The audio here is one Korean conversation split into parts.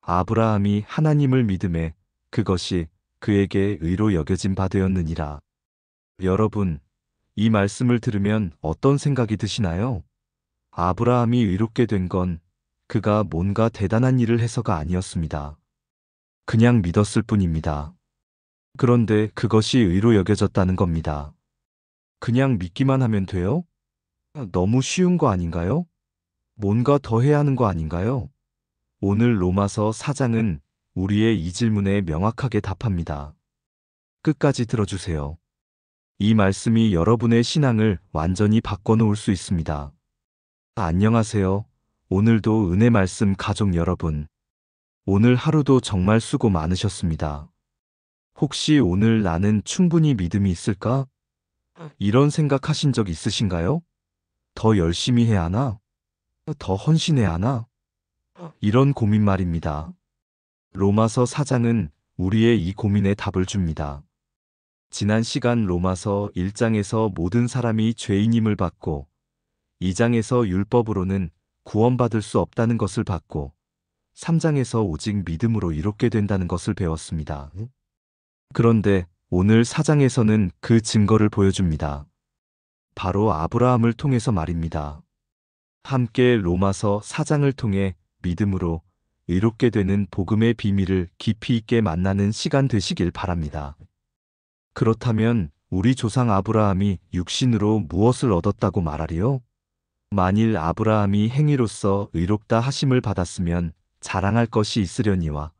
아브라함이 하나님을 믿음에 그것이 그에게 의로 여겨진 바 되었느니라. 여러분, 이 말씀을 들으면 어떤 생각이 드시나요? 아브라함이 의롭게 된 건 그가 뭔가 대단한 일을 해서가 아니었습니다. 그냥 믿었을 뿐입니다. 그런데 그것이 의로 여겨졌다는 겁니다. 그냥 믿기만 하면 돼요? 너무 쉬운 거 아닌가요? 뭔가 더 해야 하는 거 아닌가요? 오늘 로마서 4장은 우리의 이 질문에 명확하게 답합니다. 끝까지 들어주세요. 이 말씀이 여러분의 신앙을 완전히 바꿔놓을 수 있습니다. 안녕하세요. 오늘도 은혜 말씀 가족 여러분. 오늘 하루도 정말 수고 많으셨습니다. 혹시 오늘 나는 충분히 믿음이 있을까? 이런 생각하신 적 있으신가요? 더 열심히 해야 하나? 더 헌신해야 하나? 이런 고민 말입니다. 로마서 4장은 우리의 이 고민에 답을 줍니다. 지난 시간 로마서 1장에서 모든 사람이 죄인임을 받고 2장에서 율법으로는 구원받을 수 없다는 것을 받고 3장에서 오직 믿음으로 이롭게 된다는 것을 배웠습니다. 그런데 오늘 4장에서는 그 증거를 보여줍니다. 바로 아브라함을 통해서 말입니다. 함께 로마서 4장을 통해 믿음으로 의롭게 되는 복음의 비밀을 깊이 있게 만나는 시간 되시길 바랍니다. 그렇다면 우리 조상 아브라함이 육신으로 무엇을 얻었다고 말하리요? 만일 아브라함이 행위로서 의롭다 하심을 받았으면 자랑할 것이 있으려니와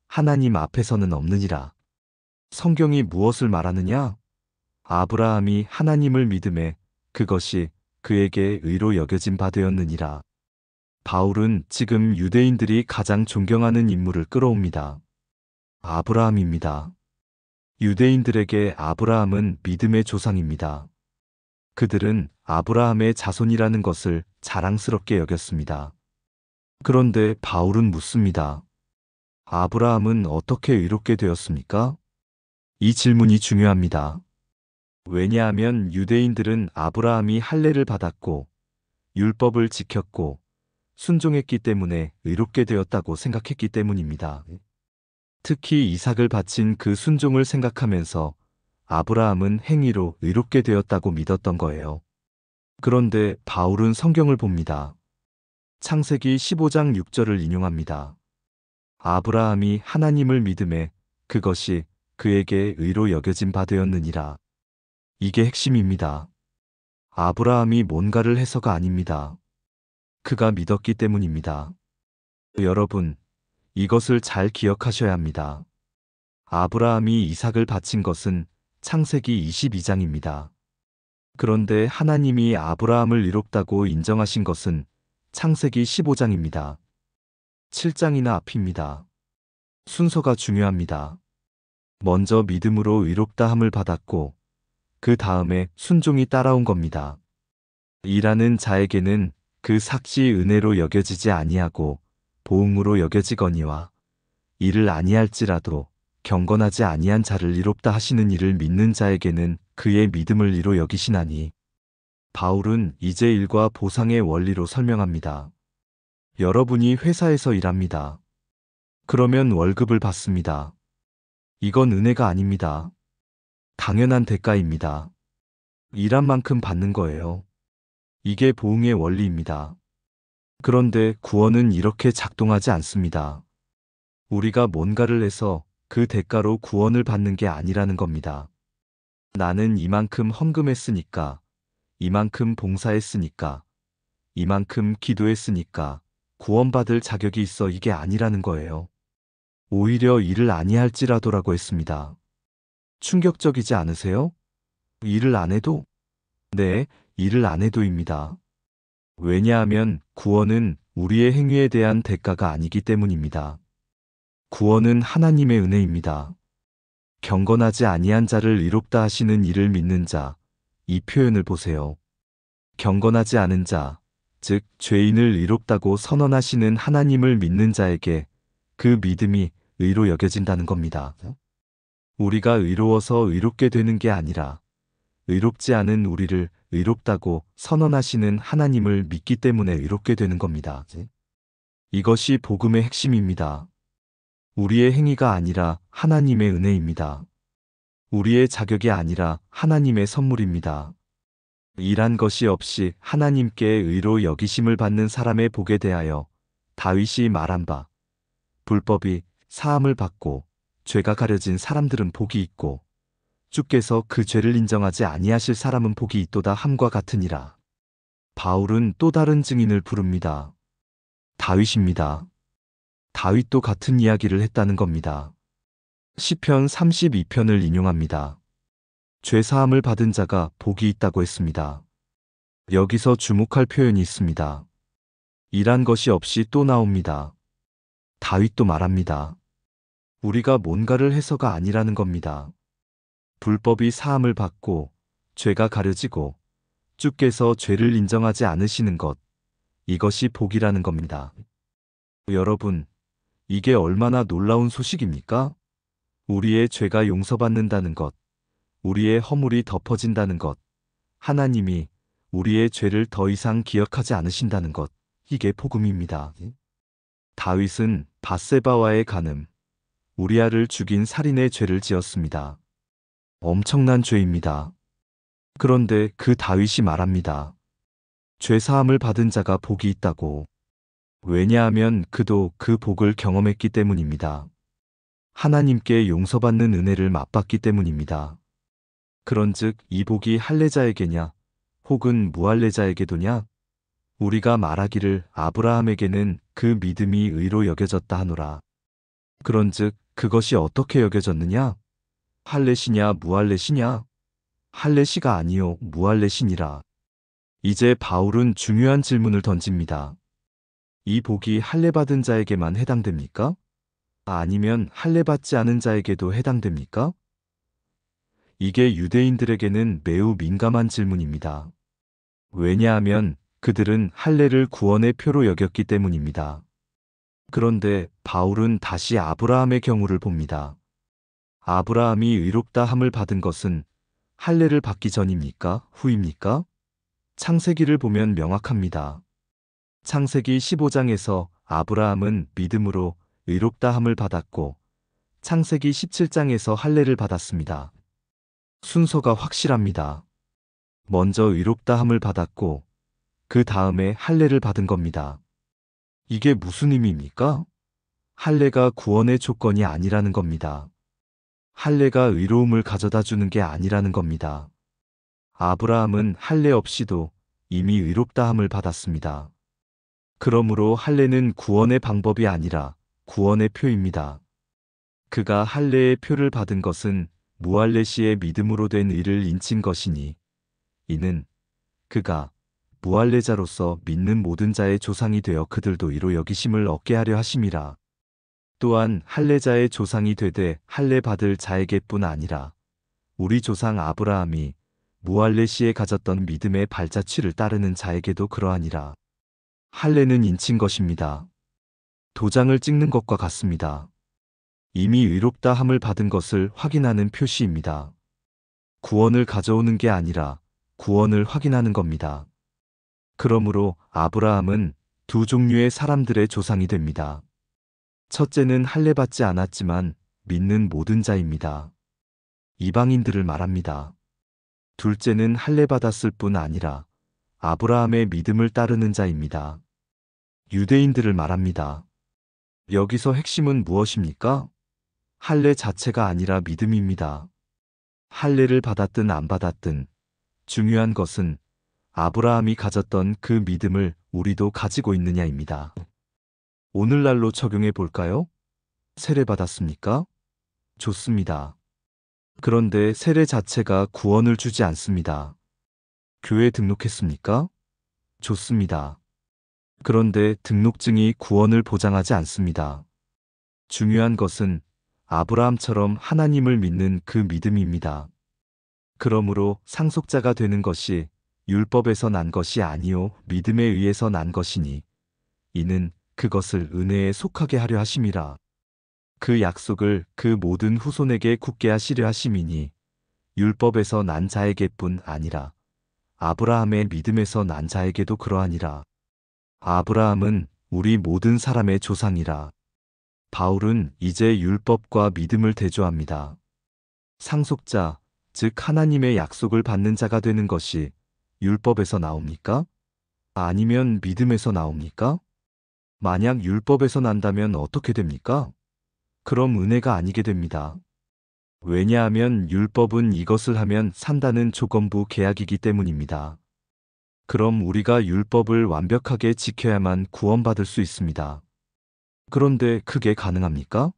하나님 앞에서는 없느니라. 성경이 무엇을 말하느냐? 아브라함이 하나님을 믿음에 그것이 그에게 의로 여겨진 바 되었느니라. 바울은 지금 유대인들이 가장 존경하는 인물을 끌어옵니다. 아브라함입니다. 유대인들에게 아브라함은 믿음의 조상입니다. 그들은 아브라함의 자손이라는 것을 자랑스럽게 여겼습니다. 그런데 바울은 묻습니다. 아브라함은 어떻게 의롭게 되었습니까? 이 질문이 중요합니다. 왜냐하면 유대인들은 아브라함이 할례를 받았고 율법을 지켰고 순종했기 때문에 의롭게 되었다고 생각했기 때문입니다. 특히 이삭을 바친 그 순종을 생각하면서 아브라함은 행위로 의롭게 되었다고 믿었던 거예요. 그런데 바울은 성경을 봅니다. 창세기 15장 6절을 인용합니다. 아브라함이 하나님을 믿음에 그것이 그에게 의로 여겨진 바 되었느니라. 이게 핵심입니다. 아브라함이 뭔가를 해서가 아닙니다. 그가 믿었기 때문입니다. 여러분, 이것을 잘 기억하셔야 합니다. 아브라함이 이삭을 바친 것은 창세기 22장입니다. 그런데 하나님이 아브라함을 의롭다고 인정하신 것은 창세기 15장입니다. 7장이나 앞입니다. 순서가 중요합니다. 먼저 믿음으로 의롭다함을 받았고 그 다음에 순종이 따라온 겁니다. 일하는 자에게는 그 삭시 은혜로 여겨지지 아니하고 보응으로 여겨지거니와 이를 아니할지라도 경건하지 아니한 자를 의롭다 하시는 이를 믿는 자에게는 그의 믿음을 의로 여기시나니. 바울은 이제 일과 보상의 원리로 설명합니다. 여러분이 회사에서 일합니다. 그러면 월급을 받습니다. 이건 은혜가 아닙니다. 당연한 대가입니다. 일한 만큼 받는 거예요. 이게 보응의 원리입니다. 그런데 구원은 이렇게 작동하지 않습니다. 우리가 뭔가를 해서 그 대가로 구원을 받는 게 아니라는 겁니다. 나는 이만큼 헌금했으니까, 이만큼 봉사했으니까, 이만큼 기도했으니까 구원받을 자격이 있어 이게 아니라는 거예요. 오히려 일을 아니할지라도라고 했습니다. 충격적이지 않으세요? 일을 안 해도? 네, 일을 안 해도입니다. 왜냐하면 구원은 우리의 행위에 대한 대가가 아니기 때문입니다. 구원은 하나님의 은혜입니다. 경건하지 아니한 자를 의롭다 하시는 이를 믿는 자, 이 표현을 보세요. 경건하지 않은 자, 즉 죄인을 의롭다고 선언하시는 하나님을 믿는 자에게 그 믿음이 의로 여겨진다는 겁니다. 우리가 의로워서 의롭게 되는 게 아니라 의롭지 않은 우리를 의롭다고 선언하시는 하나님을 믿기 때문에 의롭게 되는 겁니다. 이것이 복음의 핵심입니다. 우리의 행위가 아니라 하나님의 은혜입니다. 우리의 자격이 아니라 하나님의 선물입니다. 일한 것이 없이 하나님께 의로 여기심을 받는 사람의 복에 대하여 다윗이 말한 바, 불법이 사함을 받고 죄가 가려진 사람들은 복이 있고 주께서 그 죄를 인정하지 아니하실 사람은 복이 있도다 함과 같으니라. 바울은 또 다른 증인을 부릅니다. 다윗입니다. 다윗도 같은 이야기를 했다는 겁니다. 시편 32편을 인용합니다. 죄사함을 받은 자가 복이 있다고 했습니다. 여기서 주목할 표현이 있습니다. 일한 것이 없이 또 나옵니다. 다윗도 말합니다. 우리가 뭔가를 해서가 아니라는 겁니다. 불법이 사함을 받고 죄가 가려지고 주께서 죄를 인정하지 않으시는 것, 이것이 복이라는 겁니다. 여러분, 이게 얼마나 놀라운 소식입니까? 우리의 죄가 용서받는다는 것, 우리의 허물이 덮어진다는 것, 하나님이 우리의 죄를 더 이상 기억하지 않으신다는 것, 이게 복음입니다. 다윗은 밧세바와의 간음, 우리아를 죽인 살인의 죄를 지었습니다. 엄청난 죄입니다. 그런데 그 다윗이 말합니다. 죄사함을 받은 자가 복이 있다고. 왜냐하면 그도 그 복을 경험했기 때문입니다. 하나님께 용서받는 은혜를 맛봤기 때문입니다. 그런즉 이 복이 할례자에게냐 혹은 무할례자에게도냐? 우리가 말하기를 아브라함에게는 그 믿음이 의로 여겨졌다 하노라. 그런즉 그것이 어떻게 여겨졌느냐? 할례시냐 무할례시냐? 할례시가 아니요 무할례시니라. 이제 바울은 중요한 질문을 던집니다. 이 복이 할례받은 자에게만 해당됩니까? 아니면 할례받지 않은 자에게도 해당됩니까? 이게 유대인들에게는 매우 민감한 질문입니다. 왜냐하면 그들은 할례를 구원의 표로 여겼기 때문입니다. 그런데 바울은 다시 아브라함의 경우를 봅니다. 아브라함이 의롭다 함을 받은 것은 할례를 받기 전입니까? 후입니까? 창세기를 보면 명확합니다. 창세기 15장에서 아브라함은 믿음으로 의롭다 함을 받았고 창세기 17장에서 할례를 받았습니다. 순서가 확실합니다. 먼저 의롭다 함을 받았고 그 다음에 할례를 받은 겁니다. 이게 무슨 의미입니까? 할례가 구원의 조건이 아니라는 겁니다. 할례가 의로움을 가져다 주는 게 아니라는 겁니다. 아브라함은 할례 없이도 이미 의롭다 함을 받았습니다. 그러므로 할례는 구원의 방법이 아니라 구원의 표입니다. 그가 할례의 표를 받은 것은 무할례시의 믿음으로 된 의를 인친 것이니 이는 그가 무할례자로서 믿는 모든 자의 조상이 되어 그들도 이로 여기심을 얻게 하려 하심이라. 또한 할례자의 조상이 되되 할례 받을 자에게뿐 아니라 우리 조상 아브라함이 무할례시에 가졌던 믿음의 발자취를 따르는 자에게도 그러하니라. 할례는 인친 것입니다. 도장을 찍는 것과 같습니다. 이미 의롭다 함을 받은 것을 확인하는 표시입니다. 구원을 가져오는 게 아니라 구원을 확인하는 겁니다. 그러므로 아브라함은 두 종류의 사람들의 조상이 됩니다. 첫째는 할례받지 않았지만 믿는 모든 자입니다. 이방인들을 말합니다. 둘째는 할례받았을 뿐 아니라 아브라함의 믿음을 따르는 자입니다. 유대인들을 말합니다. 여기서 핵심은 무엇입니까? 할례 자체가 아니라 믿음입니다. 할례를 받았든 안 받았든 중요한 것은 아브라함이 가졌던 그 믿음을 우리도 가지고 있느냐입니다. 오늘날로 적용해 볼까요? 세례 받았습니까? 좋습니다. 그런데 세례 자체가 구원을 주지 않습니다. 교회 등록했습니까? 좋습니다. 그런데 등록증이 구원을 보장하지 않습니다. 중요한 것은 아브라함처럼 하나님을 믿는 그 믿음입니다. 그러므로 상속자가 되는 것이 율법에서 난 것이 아니요 믿음에 의해서 난 것이니 이는 그것을 은혜에 속하게 하려 하심이라. 그 약속을 그 모든 후손에게 굳게 하시려 하심이니 율법에서 난 자에게뿐 아니라 아브라함의 믿음에서 난 자에게도 그러하니라. 아브라함은 우리 모든 사람의 조상이라. 바울은 이제 율법과 믿음을 대조합니다. 상속자, 즉 하나님의 약속을 받는 자가 되는 것이 율법에서 나옵니까? 아니면 믿음에서 나옵니까? 만약 율법에서 난다면 어떻게 됩니까? 그럼 은혜가 아니게 됩니다. 왜냐하면 율법은 이것을 하면 산다는 조건부 계약이기 때문입니다. 그럼 우리가 율법을 완벽하게 지켜야만 구원받을 수 있습니다. 그런데 그게 가능합니까?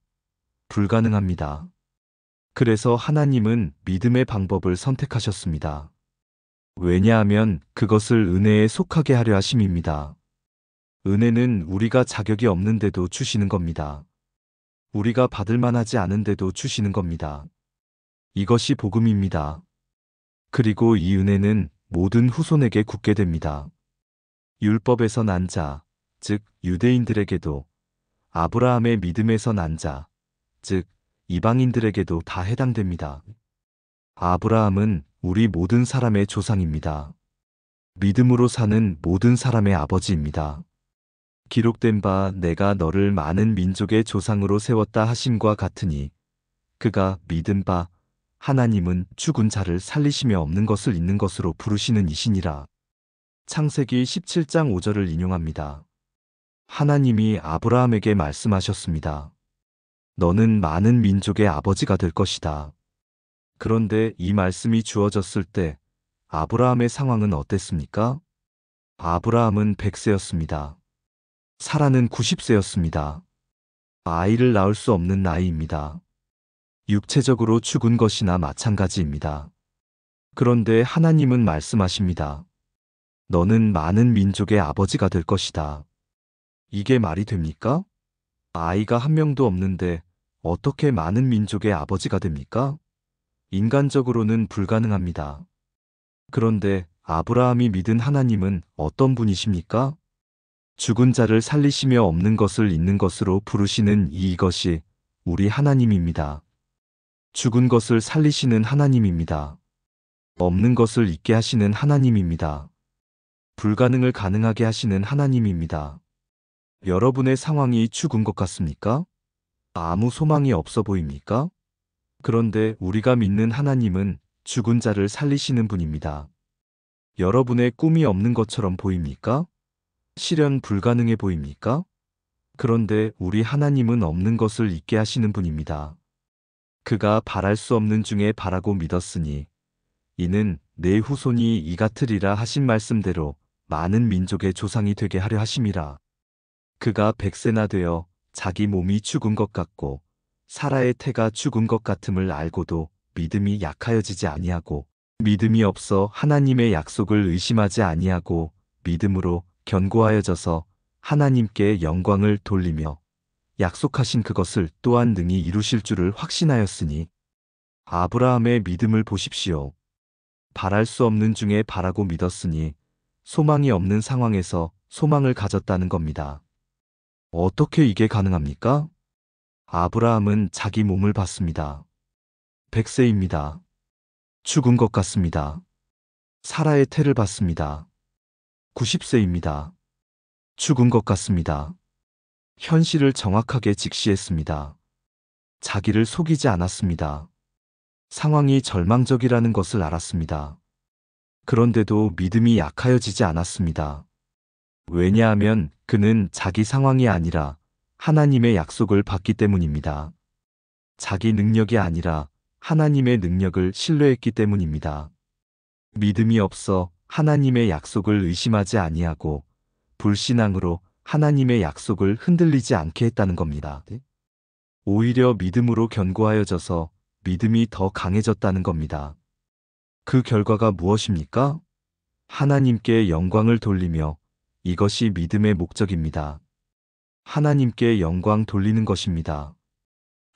불가능합니다. 그래서 하나님은 믿음의 방법을 선택하셨습니다. 왜냐하면 그것을 은혜에 속하게 하려 하심입니다. 은혜는 우리가 자격이 없는데도 주시는 겁니다. 우리가 받을 만하지 않은데도 주시는 겁니다. 이것이 복음입니다. 그리고 이 은혜는 모든 후손에게 굳게 됩니다. 율법에서 난 자, 즉 유대인들에게도, 아브라함의 믿음에서 난 자, 즉 이방인들에게도 다 해당됩니다. 아브라함은 우리 모든 사람의 조상입니다. 믿음으로 사는 모든 사람의 아버지입니다. 기록된 바 내가 너를 많은 민족의 조상으로 세웠다 하심과 같으니 그가 믿은 바 하나님은 죽은 자를 살리시며 없는 것을 있는 것으로 부르시는 이시니라. 창세기 17장 5절을 인용합니다. 하나님이 아브라함에게 말씀하셨습니다. 너는 많은 민족의 아버지가 될 것이다. 그런데 이 말씀이 주어졌을 때 아브라함의 상황은 어땠습니까? 아브라함은 100세였습니다. 사라는 90세였습니다. 아이를 낳을 수 없는 나이입니다. 육체적으로 죽은 것이나 마찬가지입니다. 그런데 하나님은 말씀하십니다. 너는 많은 민족의 아버지가 될 것이다. 이게 말이 됩니까? 아이가 한 명도 없는데 어떻게 많은 민족의 아버지가 됩니까? 인간적으로는 불가능합니다. 그런데 아브라함이 믿은 하나님은 어떤 분이십니까? 죽은 자를 살리시며 없는 것을 있는 것으로 부르시는 이것이 우리 하나님입니다. 죽은 것을 살리시는 하나님입니다. 없는 것을 있게 하시는 하나님입니다. 불가능을 가능하게 하시는 하나님입니다. 여러분의 상황이 죽은 것 같습니까? 아무 소망이 없어 보입니까? 그런데 우리가 믿는 하나님은 죽은 자를 살리시는 분입니다. 여러분의 꿈이 없는 것처럼 보입니까? 실현 불가능해 보입니까? 그런데 우리 하나님은 없는 것을 있게 하시는 분입니다. 그가 바랄 수 없는 중에 바라고 믿었으니 이는 내 후손이 이 같으리라 하신 말씀대로 많은 민족의 조상이 되게 하려 하심이라. 그가 100세나 되어 자기 몸이 죽은 것 같고 사라의 태가 죽은 것 같음을 알고도 믿음이 약하여지지 아니하고 믿음이 없어 하나님의 약속을 의심하지 아니하고 믿음으로 견고하여져서 하나님께 영광을 돌리며 약속하신 그것을 또한 능히 이루실 줄을 확신하였으니 아브라함의 믿음을 보십시오. 바랄 수 없는 중에 바라고 믿었으니 소망이 없는 상황에서 소망을 가졌다는 겁니다. 어떻게 이게 가능합니까? 아브라함은 자기 몸을 봤습니다. 100세입니다. 죽은 것 같습니다. 사라의 태를 봤습니다. 90세입니다. 죽은 것 같습니다. 현실을 정확하게 직시했습니다. 자기를 속이지 않았습니다. 상황이 절망적이라는 것을 알았습니다. 그런데도 믿음이 약하여지지 않았습니다. 왜냐하면 그는 자기 상황이 아니라 하나님의 약속을 받기 때문입니다. 자기 능력이 아니라 하나님의 능력을 신뢰했기 때문입니다. 믿음이 없어 하나님의 약속을 의심하지 아니하고 불신앙으로 하나님의 약속을 흔들리지 않게 했다는 겁니다. 오히려 믿음으로 견고하여져서 믿음이 더 강해졌다는 겁니다. 그 결과가 무엇입니까? 하나님께 영광을 돌리며 이것이 믿음의 목적입니다. 하나님께 영광 돌리는 것입니다.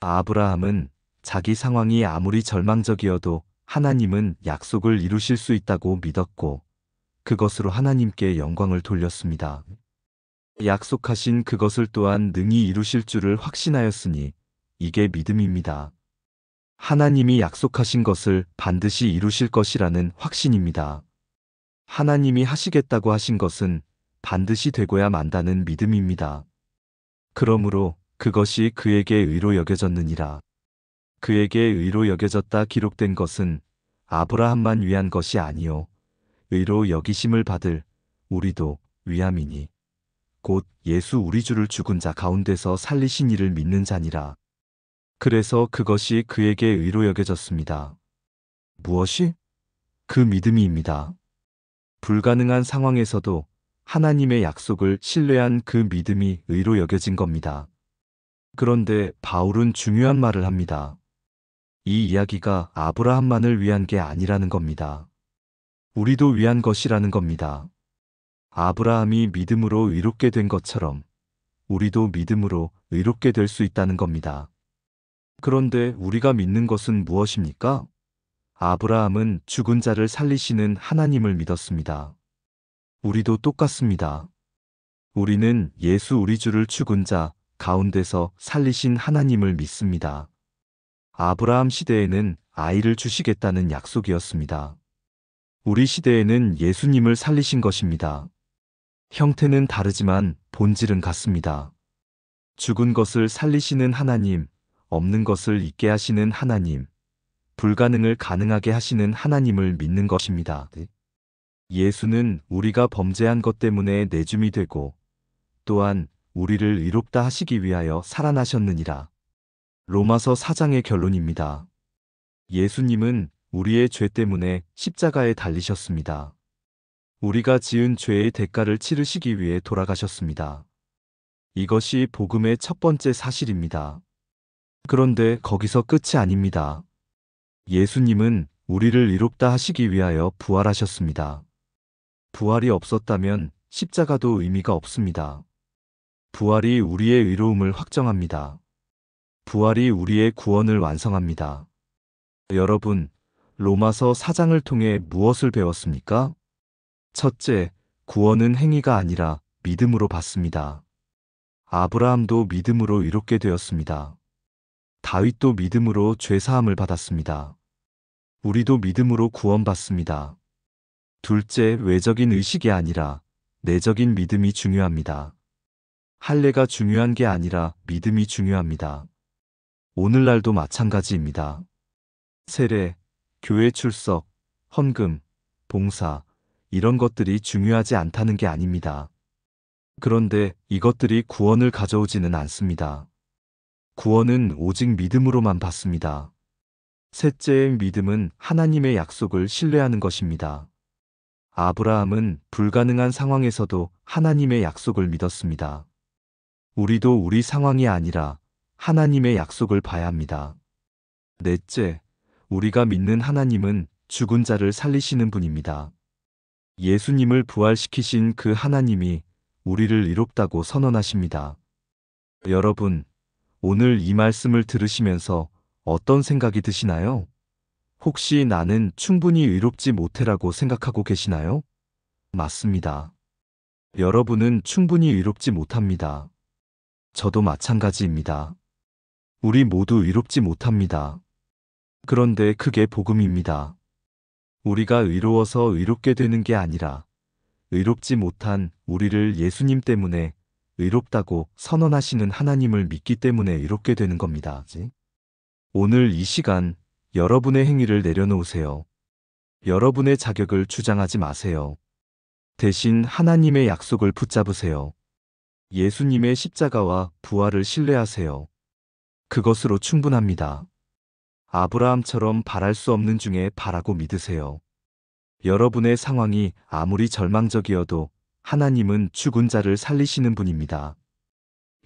아브라함은 자기 상황이 아무리 절망적이어도 하나님은 약속을 이루실 수 있다고 믿었고 그것으로 하나님께 영광을 돌렸습니다. 약속하신 그것을 또한 능히 이루실 줄을 확신하였으니 이게 믿음입니다. 하나님이 약속하신 것을 반드시 이루실 것이라는 확신입니다. 하나님이 하시겠다고 하신 것은 반드시 되고야 만다는 믿음입니다. 그러므로 그것이 그에게 의로 여겨졌느니라. 그에게 의로 여겨졌다 기록된 것은 아브라함만 위한 것이 아니요 의로 여기심을 받을 우리도 위함이니 곧 예수 우리 주를 죽은 자 가운데서 살리신 이를 믿는 자니라. 그래서 그것이 그에게 의로 여겨졌습니다. 무엇이? 그 믿음이입니다. 불가능한 상황에서도 하나님의 약속을 신뢰한 그 믿음이 의로 여겨진 겁니다. 그런데 바울은 중요한 말을 합니다. 이 이야기가 아브라함만을 위한 게 아니라는 겁니다. 우리도 위한 것이라는 겁니다. 아브라함이 믿음으로 의롭게 된 것처럼 우리도 믿음으로 의롭게 될 수 있다는 겁니다. 그런데 우리가 믿는 것은 무엇입니까? 아브라함은 죽은 자를 살리시는 하나님을 믿었습니다. 우리도 똑같습니다. 우리는 예수 우리 주를 죽은 자 가운데서 살리신 하나님을 믿습니다. 아브라함 시대에는 아이를 주시겠다는 약속이었습니다. 우리 시대에는 예수님을 살리신 것입니다. 형태는 다르지만 본질은 같습니다. 죽은 것을 살리시는 하나님, 없는 것을 있게 하시는 하나님, 불가능을 가능하게 하시는 하나님을 믿는 것입니다. 예수는 우리가 범죄한 것 때문에 내줌이 되고 또한 우리를 의롭다 하시기 위하여 살아나셨느니라. 로마서 4장의 결론입니다. 예수님은 우리의 죄 때문에 십자가에 달리셨습니다. 우리가 지은 죄의 대가를 치르시기 위해 돌아가셨습니다. 이것이 복음의 첫 번째 사실입니다. 그런데 거기서 끝이 아닙니다. 예수님은 우리를 의롭다 하시기 위하여 부활하셨습니다. 부활이 없었다면 십자가도 의미가 없습니다. 부활이 우리의 의로움을 확정합니다. 부활이 우리의 구원을 완성합니다. 여러분, 로마서 4장을 통해 무엇을 배웠습니까? 첫째, 구원은 행위가 아니라 믿음으로 받습니다. 아브라함도 믿음으로 의롭게 되었습니다. 다윗도 믿음으로 죄사함을 받았습니다. 우리도 믿음으로 구원받습니다. 둘째, 외적인 의식이 아니라 내적인 믿음이 중요합니다. 할례가 중요한 게 아니라 믿음이 중요합니다. 오늘날도 마찬가지입니다. 세례, 교회 출석, 헌금, 봉사, 이런 것들이 중요하지 않다는 게 아닙니다. 그런데 이것들이 구원을 가져오지는 않습니다. 구원은 오직 믿음으로만 받습니다. 셋째의 믿음은 하나님의 약속을 신뢰하는 것입니다. 아브라함은 불가능한 상황에서도 하나님의 약속을 믿었습니다. 우리도 우리 상황이 아니라 하나님의 약속을 봐야 합니다. 넷째, 우리가 믿는 하나님은 죽은 자를 살리시는 분입니다. 예수님을 부활시키신 그 하나님이 우리를 의롭다고 선언하십니다. 여러분, 오늘 이 말씀을 들으시면서 어떤 생각이 드시나요? 혹시 나는 충분히 의롭지 못해라고 생각하고 계시나요? 맞습니다. 여러분은 충분히 의롭지 못합니다. 저도 마찬가지입니다. 우리 모두 의롭지 못합니다. 그런데 그게 복음입니다. 우리가 의로워서 의롭게 되는 게 아니라 의롭지 못한 우리를 예수님 때문에 의롭다고 선언하시는 하나님을 믿기 때문에 의롭게 되는 겁니다. 오늘 이 시간 여러분의 행위를 내려놓으세요. 여러분의 자격을 주장하지 마세요. 대신 하나님의 약속을 붙잡으세요. 예수님의 십자가와 부활을 신뢰하세요. 그것으로 충분합니다. 아브라함처럼 바랄 수 없는 중에 바라고 믿으세요. 여러분의 상황이 아무리 절망적이어도 하나님은 죽은 자를 살리시는 분입니다.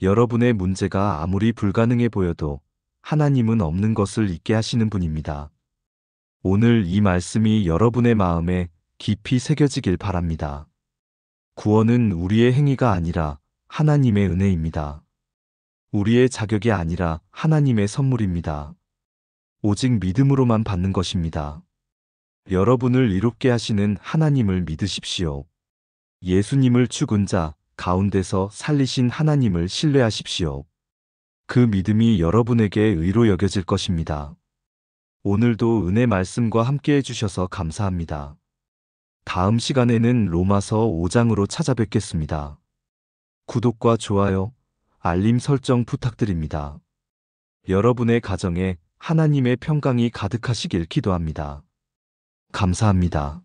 여러분의 문제가 아무리 불가능해 보여도 하나님은 없는 것을 있게 하시는 분입니다. 오늘 이 말씀이 여러분의 마음에 깊이 새겨지길 바랍니다. 구원은 우리의 행위가 아니라 하나님의 은혜입니다. 우리의 자격이 아니라 하나님의 선물입니다. 오직 믿음으로만 받는 것입니다. 여러분을 의롭게 하시는 하나님을 믿으십시오. 예수님을 죽은 자 가운데서 살리신 하나님을 신뢰하십시오. 그 믿음이 여러분에게 의로 여겨질 것입니다. 오늘도 은혜 말씀과 함께 해주셔서 감사합니다. 다음 시간에는 로마서 5장으로 찾아뵙겠습니다. 구독과 좋아요, 알림 설정 부탁드립니다. 여러분의 가정에 하나님의 평강이 가득하시길 기도합니다. 감사합니다.